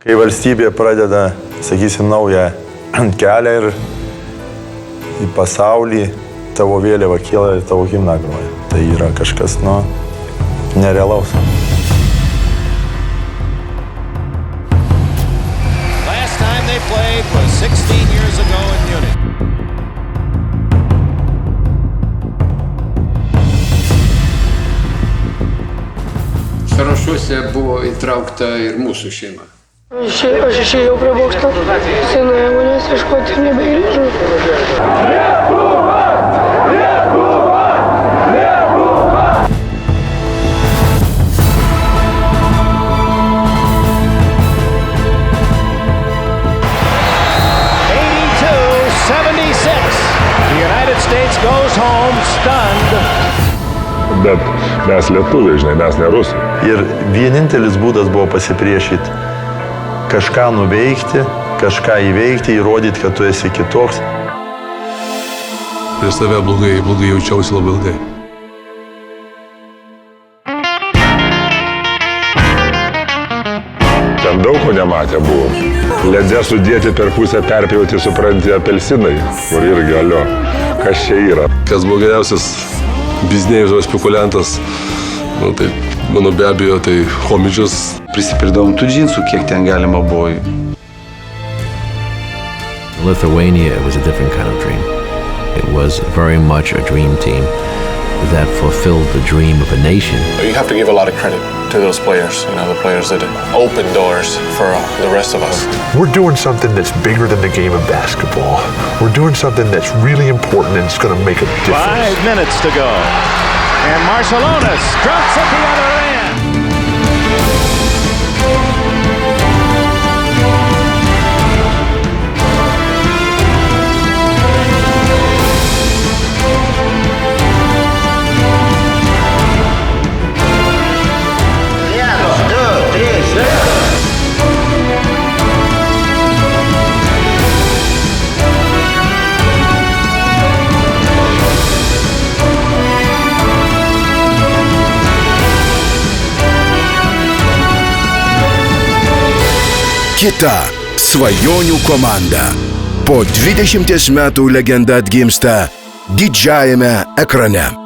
Kai valstybė pradeda, sakysim, naują kelią ir į pasaulį, tavo vėliava kyla ir tavo himną groja. Tai yra kažkas, nerealaus. Last time they played was 16 years ago in Munich. Sąrašuose buvo įtraukta ir mūsų šeima. Aš išėjau prie bokšto, senoje manęs ieškoti ir nebegrįžau. The United States goes home stunned. Bet mes lietuviai, žinai, mes ne rusai. Ir vienintelis būdas buvo pasipriešyti, kažką nuveikti, kažką įveikti, įrodyti, kad tu esi kitoks. Prieš save blogai jaučiausi labai ilgai. Ten daug ko nematę buvo. Lede sudėti per pusę perpjauti, supranti, apelsinai, kur irgi alio. Kas čia yra? Kas buvo geriausias biznėjus spekuliantas, tai mano be abejo, tai Homidžas. Prisipirdavom tų džinsų, kiek ten galima buvo. Lithuania was a different kind of dream. It was very much a dream team that fulfilled the dream of a nation. You have to give a lot of credit to those players, the players that opened doors for the rest of us. We're doing something that's bigger than the game of basketball. We're doing something that's really important and it's going to make a difference. 5 minutes to go. And Marciulionis drops at the other end. Kita svajonių komanda. Po 20 metų legenda atgimsta didžiajame ekrane.